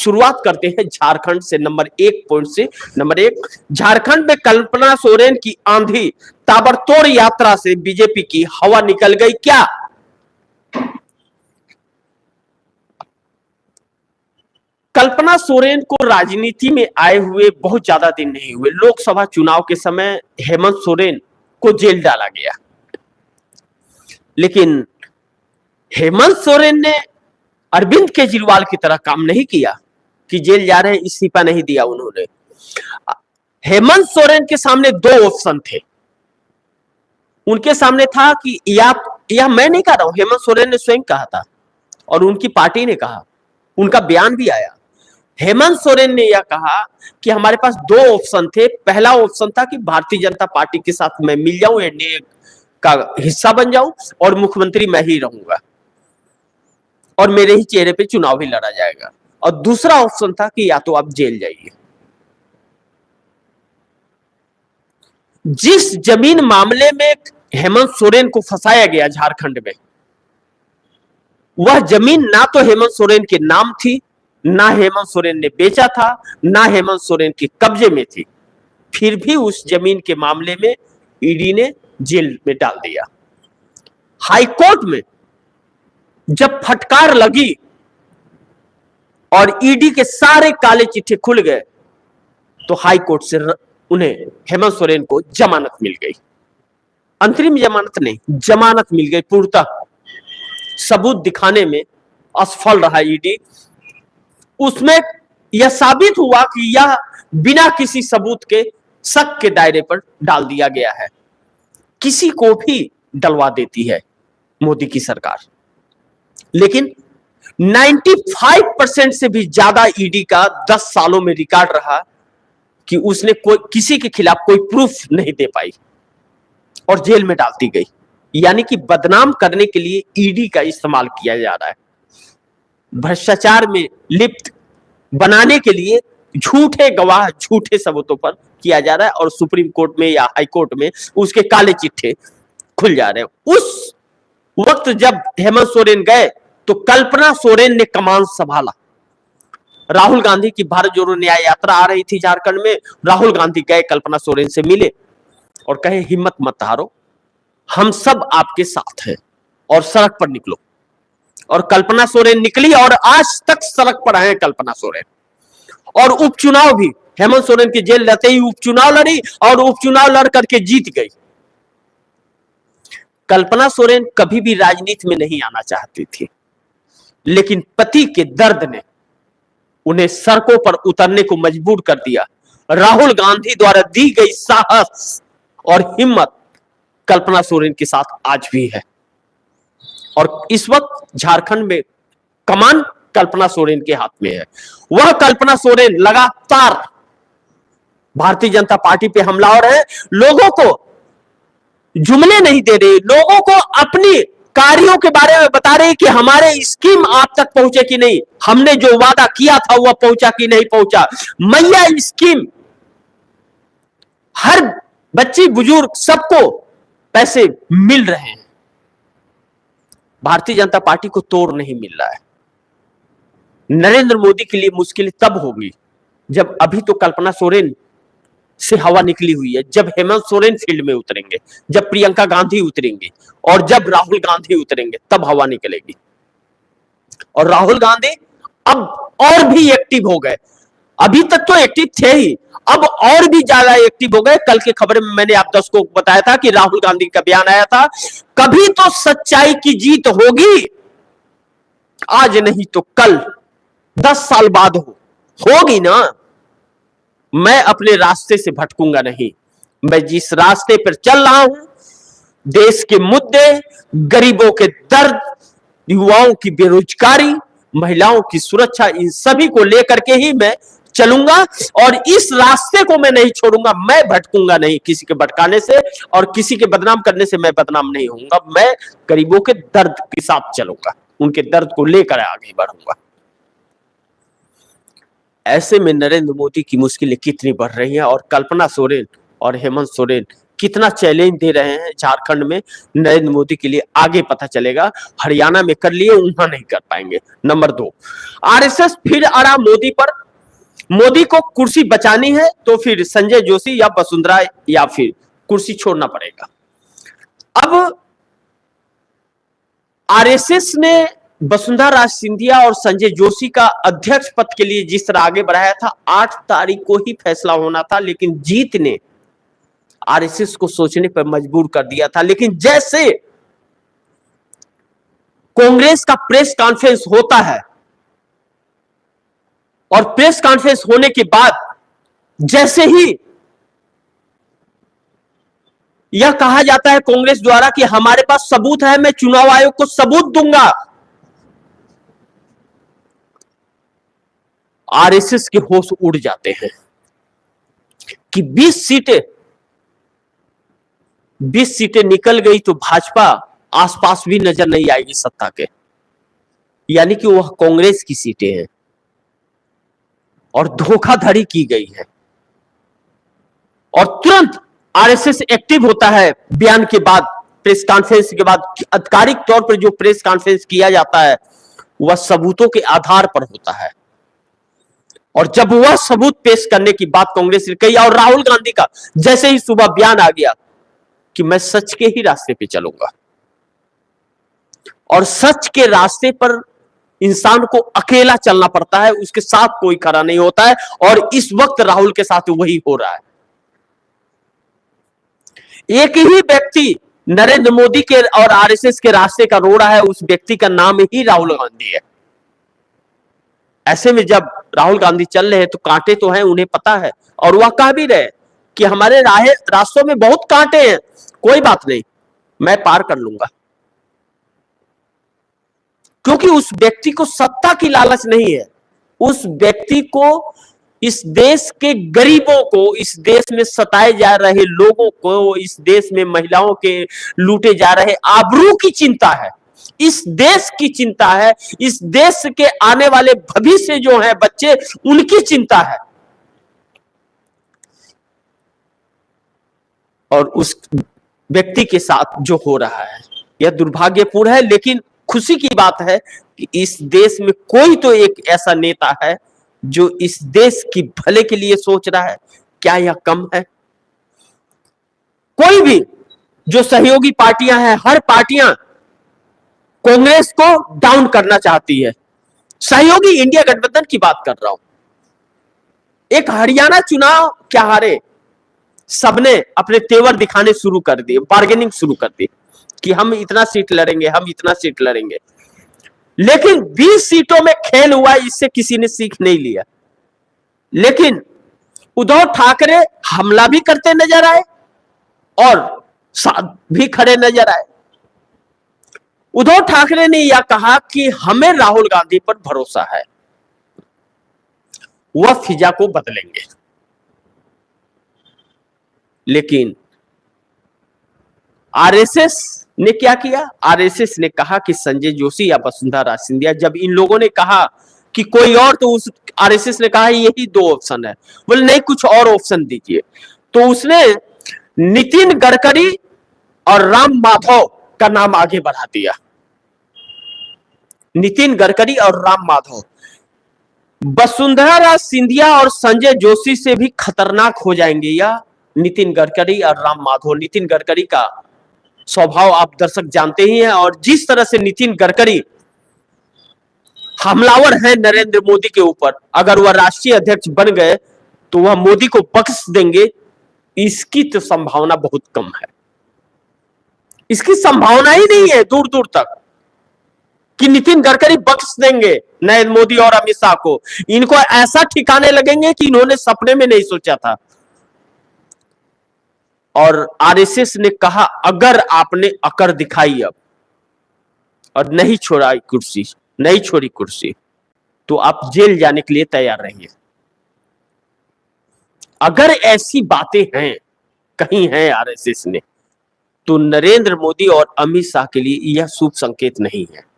शुरुआत करते हैं झारखंड से। नंबर 1 पॉइंट से। नंबर 1, झारखंड में कल्पना सोरेन की आंधी ताबड़तोड़ यात्रा से बीजेपी की हवा निकल गई क्या? कल्पना सोरेन को राजनीति में आए हुए बहुत ज्यादा दिन नहीं हुए। लोकसभा चुनाव के समय हेमंत सोरेन को जेल डाला गया, लेकिन हेमंत सोरेन ने अरविंद केजरीवाल की तरह काम नहीं किया कि जेल जा रहे हैं इस्तीफा नहीं दिया उन्होंने। हेमंत सोरेन के सामने 2 ऑप्शन थे। उनके सामने था कि या मैं नहीं कह रहा हूं, हेमंत सोरेन ने स्वयं कहा था और उनकी पार्टी ने कहा, उनका बयान भी आया। हेमंत सोरेन ने यह कहा कि हमारे पास 2 ऑप्शन थे। पहला ऑप्शन था कि भारतीय जनता पार्टी के साथ मैं मिल जाऊं, एनडीए का हिस्सा बन जाऊं और मुख्यमंत्री मैं ही रहूंगा और मेरे ही चेहरे पे चुनाव ही लड़ा जाएगा। और दूसरा ऑप्शन था कि या तो आप जेल जाइए। जिस जमीन मामले में हेमंत सोरेन को फंसाया गया झारखंड में, वह जमीन ना तो हेमंत सोरेन के नाम थी, ना हेमंत सोरेन ने बेचा था, ना हेमंत सोरेन के कब्जे में थी। फिर भी उस जमीन के मामले में ईडी ने जेल में डाल दिया। हाईकोर्ट में जब फटकार लगी और ईडी के सारे काले चिट्ठे खुल गए, तो हाईकोर्ट से उन्हें हेमंत सोरेन को जमानत मिल गई। अंतरिम जमानत नहीं, जमानत मिल गई। पूर्णतः सबूत दिखाने में असफल रहा ईडी। उसमें यह साबित हुआ कि यह बिना किसी सबूत के शक के दायरे पर डाल दिया गया है। किसी को भी डलवा देती है मोदी की सरकार, लेकिन 95% से भी ज्यादा ईडी का 10 सालों में रिकॉर्ड रहा कि उसने किसी के खिलाफ कोई प्रूफ नहीं दे पाई और जेल में डालती गई। यानी कि बदनाम करने के लिए ईडी का इस्तेमाल किया जा रहा है। भ्रष्टाचार में लिप्त बनाने के लिए झूठे गवाह, झूठे सबूतों पर किया जा रहा है और सुप्रीम कोर्ट में या हाई कोर्ट में उसके काले चिट्ठे खुल जा रहे हैं। उस वक्त जब हेमंत सोरेन गए तो कल्पना सोरेन ने कमान संभाला। राहुल गांधी की भारत जोड़ो न्याय यात्रा आ रही थी झारखंड में। राहुल गांधी गए, कल्पना सोरेन से मिले और कहे हिम्मत मत हारो, हम सब आपके साथ हैं और सड़क पर निकलो। और कल्पना सोरेन निकली और आज तक सड़क पर हैं कल्पना सोरेन। और उपचुनाव भी हेमंत सोरेन की जेल रहते ही उपचुनाव लड़ी और उपचुनाव लड़ करके जीत गई। कल्पना सोरेन कभी भी राजनीति में नहीं आना चाहती थी, लेकिन पति के दर्द ने उन्हें सड़कों पर उतरने को मजबूर कर दिया। राहुल गांधी द्वारा दी गई साहस और हिम्मत कल्पना सोरेन के साथ आज भी है। और इस वक्त झारखंड में कमान कल्पना सोरेन के हाथ में है। वह कल्पना सोरेन लगातार भारतीय जनता पार्टी पे हमलावर है। लोगों को जुमले नहीं दे रही, लोगों को अपनी कार्यों के बारे में बता रही कि हमारे स्कीम आप तक पहुंचे कि नहीं, हमने जो वादा किया था वह पहुंचा कि नहीं पहुंचा। मैया स्कीम हर बच्ची बुजुर्ग सबको पैसे मिल रहे हैं। भारतीय जनता पार्टी को तोड़ नहीं मिल रहा है। नरेंद्र मोदी के लिए मुश्किल तब होगी जब, अभी तो कल्पना सोरेन से हवा निकली हुई है, जब हेमंत सोरेन फील्ड में उतरेंगे, जब प्रियंका गांधी उतरेंगी और जब राहुल गांधी उतरेंगे, तब हवा निकलेगी। और राहुल गांधी अब और भी एक्टिव हो गए। अभी तक तो एक्टिव थे ही, अब और भी ज्यादा एक्टिव हो गए। कल की खबर में मैंने आप 10 को बताया था कि राहुल गांधी का बयान आया था, कभी तो सच्चाई की जीत होगी, आज नहीं तो कल, 10 साल बाद होगी ना। मैं अपने रास्ते से भटकूंगा नहीं। मैं जिस रास्ते पर चल रहा हूं, देश के मुद्दे, गरीबों के दर्द, युवाओं की बेरोजगारी, महिलाओं की सुरक्षा, इन सभी को लेकर के ही मैं चलूंगा और इस रास्ते को मैं नहीं छोड़ूंगा। मैं भटकूंगा नहीं किसी के भटकाने से और किसी के बदनाम करने से मैं बदनाम नहीं होऊंगा। मैं गरीबों के दर्द के साथ चलूंगा, उनके दर्द को लेकर आगे बढ़ूंगा। ऐसे में नरेंद्र मोदी की मुश्किलें कितनी बढ़ रही हैं और कल्पना सोरेन और हेमंत सोरेन कितना चैलेंज दे रहे हैं झारखंड में नरेंद्र मोदी के लिए, आगे पता चलेगा। हरियाणा में कर लिए, वहां नहीं कर पाएंगे। नंबर 2, आरएसएस फिर अड़ा मोदी पर। मोदी को कुर्सी बचानी है तो फिर संजय जोशी या वसुंधरा या फिर कुर्सी छोड़ना पड़ेगा। अब आरएसएस ने वसुंधरा राजे सिंधिया और संजय जोशी का अध्यक्ष पद के लिए जिस तरह आगे बढ़ाया था, 8 तारीख को ही फैसला होना था, लेकिन जीत ने आरएसएस को सोचने पर मजबूर कर दिया था। लेकिन जैसे कांग्रेस का प्रेस कॉन्फ्रेंस होता है और प्रेस कॉन्फ्रेंस होने के बाद जैसे ही यह कहा जाता है कांग्रेस द्वारा कि हमारे पास सबूत है, मैं चुनाव आयोग को सबूत दूंगा, आरएसएस के होश उड़ जाते हैं कि 20 सीटें निकल गई तो भाजपा आसपास भी नजर नहीं आएगी सत्ता के, यानी कि वह कांग्रेस की सीटें हैं और धोखाधड़ी की गई है। और तुरंत आरएसएस एक्टिव होता है बयान के बाद, प्रेस कॉन्फ्रेंस के बाद। आधिकारिक तौर पर जो प्रेस कॉन्फ्रेंस किया जाता है वह सबूतों के आधार पर होता है, और जब वह सबूत पेश करने की बात कांग्रेस ने कही, और राहुल गांधी का जैसे ही सुबह बयान आ गया कि मैं सच के ही रास्ते पे चलूंगा, और सच के रास्ते पर इंसान को अकेला चलना पड़ता है, उसके साथ कोई खड़ा नहीं होता है, और इस वक्त राहुल के साथ वही हो रहा है। एक ही व्यक्ति नरेंद्र मोदी के और आरएसएस के रास्ते का रोड़ा है, उस व्यक्ति का नाम ही राहुल गांधी है। ऐसे में जब राहुल गांधी चल रहे हैं तो कांटे तो हैं, उन्हें पता है, और वह कह भी रहे कि हमारे रास्तों में बहुत कांटे हैं, कोई बात नहीं, मैं पार कर लूंगा। क्योंकि उस व्यक्ति को सत्ता की लालच नहीं है, उस व्यक्ति को इस देश के गरीबों को, इस देश में सताए जा रहे लोगों को, इस देश में महिलाओं के लूटे जा रहे आबरू की चिंता है, इस देश की चिंता है, इस देश के आने वाले भविष्य जो है बच्चे, उनकी चिंता है। और उस व्यक्ति के साथ जो हो रहा है यह दुर्भाग्यपूर्ण है, लेकिन खुशी की बात है कि इस देश में कोई तो एक ऐसा नेता है जो इस देश की भले के लिए सोच रहा है। क्या यह कम है? कोई भी जो सहयोगी पार्टियां हैं, हर पार्टियां कांग्रेस को डाउन करना चाहती है। सहयोगी इंडिया गठबंधन की बात कर रहा हूं। एक हरियाणा चुनाव क्या हारे, सबने अपने तेवर दिखाने शुरू कर दिए, बार्गेनिंग शुरू कर दी कि हम इतना सीट लड़ेंगे, हम इतना सीट लड़ेंगे। लेकिन 20 सीटों में खेल हुआ, इससे किसी ने सीख नहीं लिया। लेकिन उद्धव ठाकरे हमला भी करते नजर आए और साथ भी खड़े नजर आए। उद्धव ठाकरे ने यह कहा कि हमें राहुल गांधी पर भरोसा है, वह फिजा को बदलेंगे। लेकिन आरएसएस ने क्या किया? आरएसएस ने कहा कि संजय जोशी या वसुंधरा राजे सिंधिया। जब इन लोगों ने कहा कि कोई और, तो उस आरएसएस ने कहा यही 2 ऑप्शन है। बोले नहीं, कुछ और ऑप्शन दीजिए। तो उसने नितिन गडकरी और राम माधव का नाम आगे बढ़ा दिया। नितिन गडकरी और राम माधव वसुंधरा राजे सिंधिया और संजय जोशी से भी खतरनाक हो जाएंगे या नितिन गडकरी और राम माधव। नितिन गडकरी का स्वभाव आप दर्शक जानते ही हैं, और जिस तरह से नितिन गडकरी हमलावर है नरेंद्र मोदी के ऊपर, अगर वह राष्ट्रीय अध्यक्ष बन गए तो वह मोदी को बख्श देंगे, इसकी तो संभावना बहुत कम है। इसकी संभावना ही नहीं है दूर दूर तक कि नितिन गडकरी बख्श देंगे नरेंद्र मोदी और अमित शाह को। इनको ऐसा ठिकाने लगेंगे कि इन्होंने सपने में नहीं सोचा था। और आरएसएस ने कहा अगर आपने अकड़ दिखाई अब और नहीं छोड़ी कुर्सी तो आप जेल जाने के लिए तैयार रहिए। अगर ऐसी बातें हैं, कहीं हैं आरएसएस ने, तो नरेंद्र मोदी और अमित शाह के लिए यह शुभ संकेत नहीं है।